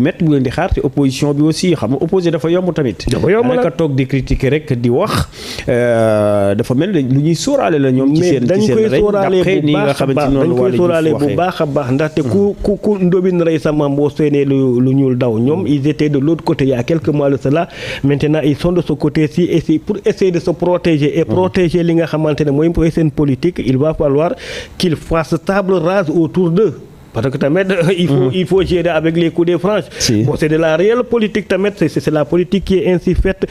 métti bu leen di xaar te opposition bi aussi xam nga opposé dafa yomb tamit. dafa yomb nag toog di critiquer rek di wax dafa mel lu ñuy sóoraale la ñoom. ci seen rey d'après ni nga xamante ni noonu dañ koy sóoraale bu baax a baax ndaxte ku ndóbin rey sa maam boo seenee lu ñuul daw ñoom ils étaient de l'autre côté il y a quelques mois de cela maintenant ils sont de ce côté-ci et pour essayer de se protéger et protéger li nga xamante ne mooy seen politique il va falloir qu'ils fassent table rase autour d'eux. Parce que tamit il faut gérer avec les coups de franche. Bon, c'est de la réelle politique tamit, c'est la politique qui est ainsi faite.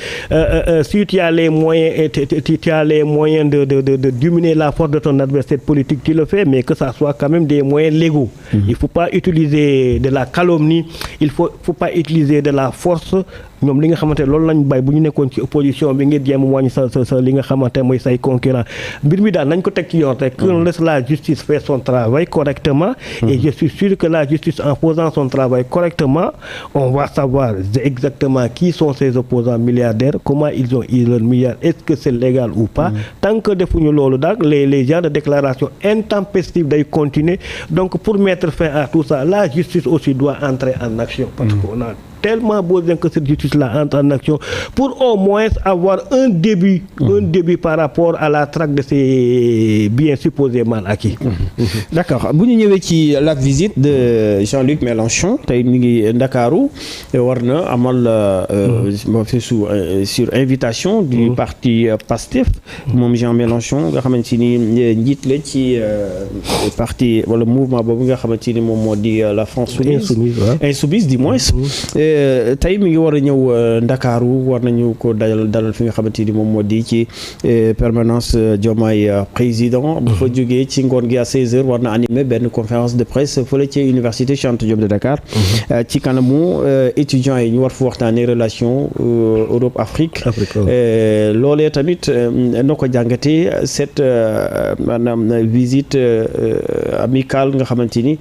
Si tu as les moyens, tu as les moyens de diminuer la force de ton adversaire politique, tu le fais, mais que ça soit quand même des moyens légaux. Il faut pas utiliser de la calomnie, il faut pas utiliser de la force. ñoom li nga xamante loolu lañ bay bu ñu nekkoon ci opposition bi ngir jéem wàññi sa li nga xamante mooy say concurrent mbir mi daal nañ ko teg ci yoon rek qu'on laisse la justice faire son travail correctement et je suis sûr que la justice en faisant son travail correctement on va savoir exactement qui sont ces opposants milliardaires, comment ils ont eu leur milliard, est-ce que c'est légal ou pas. Tant que defuñu loolu daal les gens de déclaration intempestive day continuer. Donc pour mettre fin à tout ça, la justice aussi doit entrer en action parce qu'on a tellement besoin que cette justice-là entre en action pour au moins avoir un début par rapport à la traque de ces biens supposément acquis. D'accord. Bu ñu ñëwee ci la visite de Jean-Luc Mélenchon tey ñu ngi Ndakaaru war na amal sur invitation du parti PASTEF moom Jean Mélenchon nga xamante ni njiit la ci parti wala mouvement boobu nga xamante ni moom moo di la France insoumise du moins. Tey mi ngi war a ñëw Ndakaaru war nañu ko dalal fi nga xamante ni moom moo di ci permanence Diomaye président bu fa jógee ci ngoon gi à 16h war na animer benn conférence de presse fële ci université Cheikh Anta Diop de Dakar ci kanamu étudiants yi ñu war fa waxtaanee relation Europe Afrique loolee tamit noo ko jàngatee cette maanaam visite amicale nga xamante ni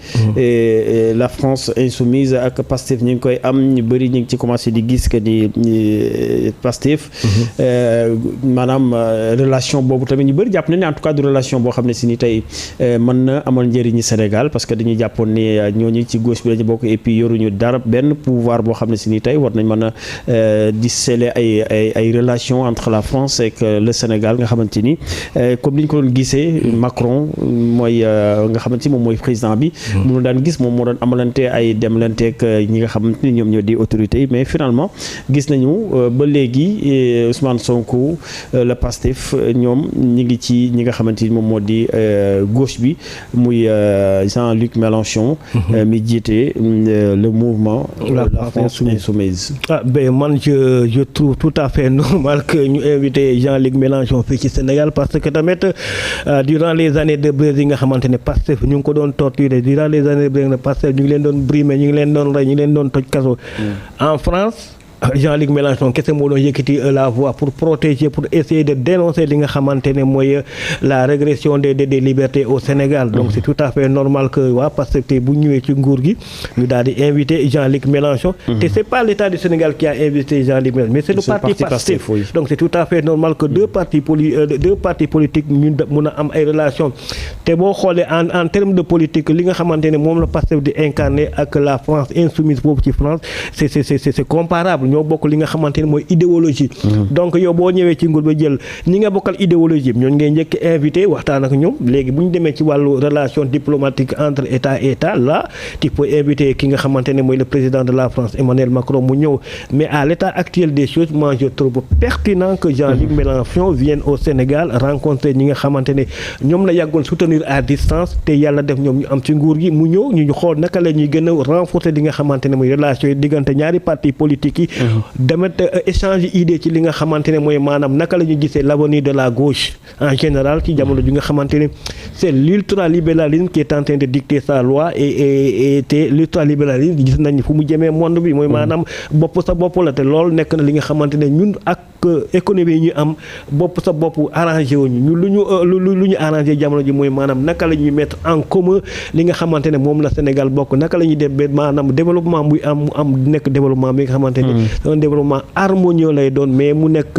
la France insoumise ak Pastef ñu ngi koy am ñu bëri ñu ngi ci commencé di gis que ni Pastef maanaam relation boobu tamit ñu bëri jàpp na ne en tout cas de relation boo xam ne si ni tey mën na amal njëriñu Sénégal parce que dañuy jàppoon ne ñooñu ci gauche bi lañu bokk et puis yoruñu dara benn pouvoir boo xam ne si ni tey war nañ mën a di sceller ay relations entre la France et le Sénégal nga xamante ni comme ni ñu ko doon gisee Macron mooy nga xamante ni moom mooy président bi mënu daan gis moom moo doon amalante ay demlanteeg ñi nga xamante ni ñoom ñoo di autorités yi mais finalement gis nañu ba léegi Ousmane Sonko le Pastef ñoom ñi ngi ci ñi nga xamante ni moom moo di gauche bi muy Jean-Luc Mélenchon mi jiite le mouvement la France insoumise. Ben man je trouve tout à fait normal que ñu invité Jean-Luc Mélenchon fii ci Sénégal parce que tamit durant les années de Brésil nga xamante ne Pastef ñu ngi ko doon torturer durant les années de Brésil Pastef ñu ngi leen doon brimer ñu ngi leen doon rey ñu ngi leen doon toj kaso en France. Jean-Luc Mélenchon kese moo doon yëkkati la voix pour protéger pour essayer de dénoncer li nga xamante ne mooy la régression des libertés au Sénégal donc c'est tout à fait normal que waa Pastef te bu ñëwee ci nguur gi ñu daal di inviter Jean-Luc Mélenchon te c'est pas l'État du Sénégal qui a invité Jean-Luc Mélenchon mais c'est le parti Pastef donc c'est tout à fait normal que deux partis politiques ñu mun a am ay relations te boo xoolee en termes de politique li nga xamante ne moom la Pastef di incarner ak la France insoumise boobu ci France c'est comparable ñoo bokk li nga xamante ne mooy idéologie donc yow boo ñëwee ci nguur ba jël ñi nga bokkal idéologie ñooñu ngay njëkk invité waxtaan ak ñoom léegi bu ñu demee ci wàllu relation diplomatique entre état et état là tu peux inviter ki nga xamante ne mooy le président de la France Emmanuel Macron mu ñëw mais à l'état actuel des choses moi je trouve pertinent que Jean-Luc Mélenchon vienne au Sénégal rencontrer ñi nga xamante ne ñoom la yàggoon soutenir à distance te yàlla def ñoom ñu am ci nguur gi mu ñëw ñu xool naka la ñuy gën a renforcer li nga xamante ne mooy relation yi diggante ñaari partis politiques yi demet échange idée ci li nga xamante ne mooy maanaam naka la ñu gisee l'avenir de la gauche en général ci jamono ji nga xamante ne c'est l'ultralibéralisme qui est en train de dicter sa loi et te l'ultralibéralisme gis nañ fu mu jëmee monde bi mooy maanaam bopp sa bopp la te loolu nekk na li nga xamante ne ñun ak que économie yi ñu am bopp sa bopp arrangé wuñu ñu lu ñu arrangé jamono ji mooy maanaam naka la ñuy mettre en commun li nga xamante ne moom la Sénégal bokk naka la ñuy def ba maanaam développement muy am nekk développement bi nga xamante ne un développement harmonieux lay doon mais mu nekk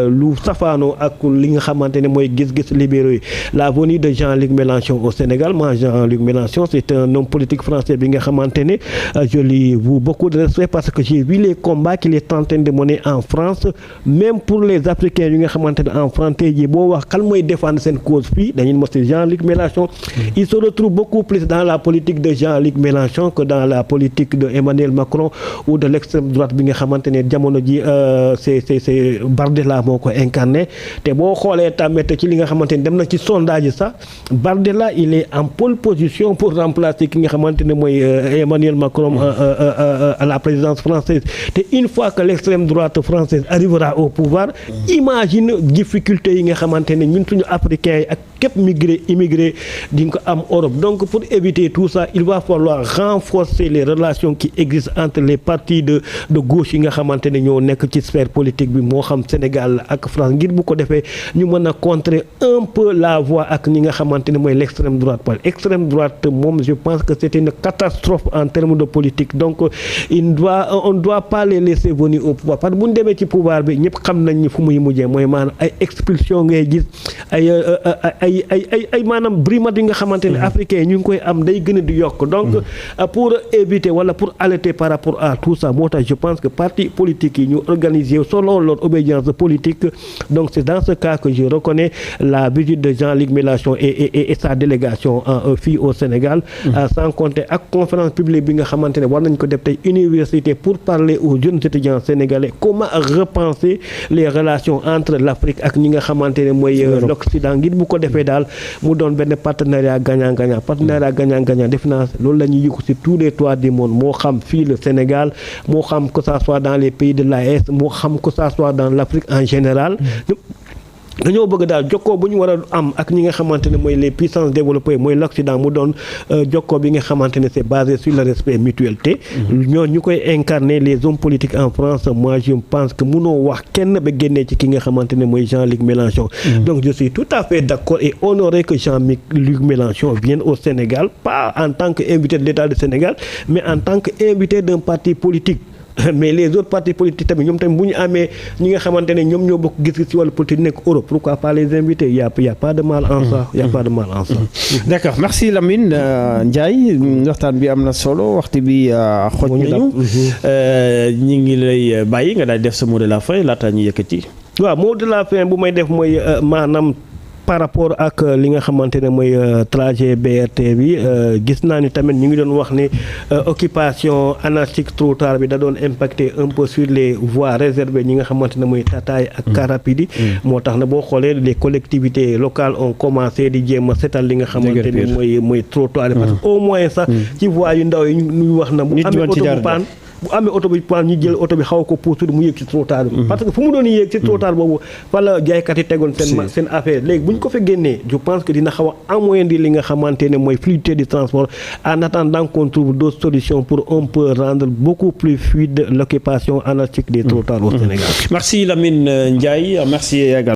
lu safaanoo ak li nga xamante ne mooy gis-gis libéraux yi. La venue de Jean-Luc Mélenchon au Sénégal, moi Jean-Luc Mélenchon c'est un homme politique français bi nga xamante ne je lui voue beaucoup de respect parce que j'ai vu les combats qu'il est en train de mener en France même pour les Africains yi nga xamante ne en France tey jii boo wax kan mooy défendre seen cause fii dañuy mos Jean-Luc Mélenchon. Il se retrouve beaucoup plus dans la politique de Jean-Luc Mélenchon que dans la politique de Emmanuel Macron ou de l'extrême droite bi nga xamante ne jamono ji c'est Bardella moo ko incarné te boo xoolee tamit ci li nga xamante ne dem na ci sondage sax Bardella il est en pole position pour remplacer ki nga xamante ne mooy Emmanuel Macron à la présidence française te une fois que l'extrême droite française arrivera au pouvoir imagine difficulté yi nga xamante ne ñun suñu africains yi ak képp immigré di nga ko am Europe. Donc pour éviter tout ça il va falloir renforcer les relations qui existent entre les partis de gauche yi nga xamante ne ñoo nekk ci sphère politique bi moo xam Sénégal ak France ngir bu ko defee ñu mën a contrer un peu la voix ak ñi nga xamante ne mooy l'extrême droite. Par extrême droite moom je pense que c'est une catastrophe en termes de politique donc on doit pas les laisser venir au pouvoir parce que bu ñu demee ci pouvoir bi ñëpp xam nañ ni fu muy mujjee mooy maanaam ay expulsion ngay gis ay maanaam brimade yi nga xamante ne africains ñu ngi koy am day gën a di yokk donc pour éviter wala pour alerter par rapport à tout ça moo tax je pense que parti politique yi ñu organiser selon leur obédience politique donc c'est dans ce cas que je reconnais la visite de Jean-Luc Mélenchon et sa délégation fii au Sénégal sans compter ak conférence publique bi nga xamante ne war nañ ko def tey université pour parler aux jeunes étudiants sénégalais comment repenser les relations entre l'Afrique ak ñi nga xamante ne mooy l'Occident ngir bu ko defee daal mu doon benn partenariat gagnant-gagnant partenariat gagnant-gagnant def naa loolu la ñuy yëngu ci tous les toits du monde moo xam fii le Sénégal moo xam que ça soit dans les pays de l'AES moo xam que ça soit dans l'Afrique en général dañoo bëgg daal jokkoo bu ñu war a am ak ñi nga xamante ne mooy les puissances développées mooy l'Occident mu doon jokkoo bi nga xamante ne c'est basé sur le respect mutuel te ñoo ñu koy incarner les hommes politiques en France moi je pense que mënoo wax kenn ba génnee ci ki nga xamante ne mooy Jean-Luc Mélenchon donc je suis tout à fait d'accord et honoré que Jean-Luc Mélenchon vienne au Sénégal pas en tant qu'invité de l'État du Sénégal mais en tant qu'invité d'un parti politique mais les autres partis politiques tamit ñoom tamit bu ñu amee ñi nga xamante ne ñoom ñoo bokk gis-gis ci wàllu politique nekk Europe pourquoi pas les inviter il y a pas de mal en ça il y a pas de mal en ça. D'accord merci Lamine Ndiaye waxtaan bi am na solo waxtu bi xoj nañu ñi ngi lay bàyyi nga daal def sa mot de la fin laata ñu yëkkati. waaw mot de la fin bu may def mooy maanaam par rapport ak li nga xamante ne mooy trajet BRT bi gis naa ni tamit ñu ngi doon wax ni occupation anarchique trottoir bi da doon impacter un peu sur les voies réservées ñi nga xamante ne mooy tataay ak car rapide yi moo tax na boo xoolee les collectivités locales ont commencé di jéem a setal li nga xamante ne mooy trottoir yi parce que au moins sax ci voies yu ndaw yi ñu wax na bu amee oto bu paan bu amee oto bi ñu jël oto bi xaw ko pousse mu yéeg ci trottoir bi parce que fu mu doon yéeg ci trottoir boobu fa la jaaykat yi tegoon seen affaire léegi bu ñu ko fa génnee je pense que dina xaw a amoindrir li nga xamante ne mooy fluidité du transport en attendant qu'on trouve d'autres solutions pour un peu rendre beaucoup plus fluide l'occupation anarchique des trottoirs au Sénégal. Merci Lamine Ndiaye merci également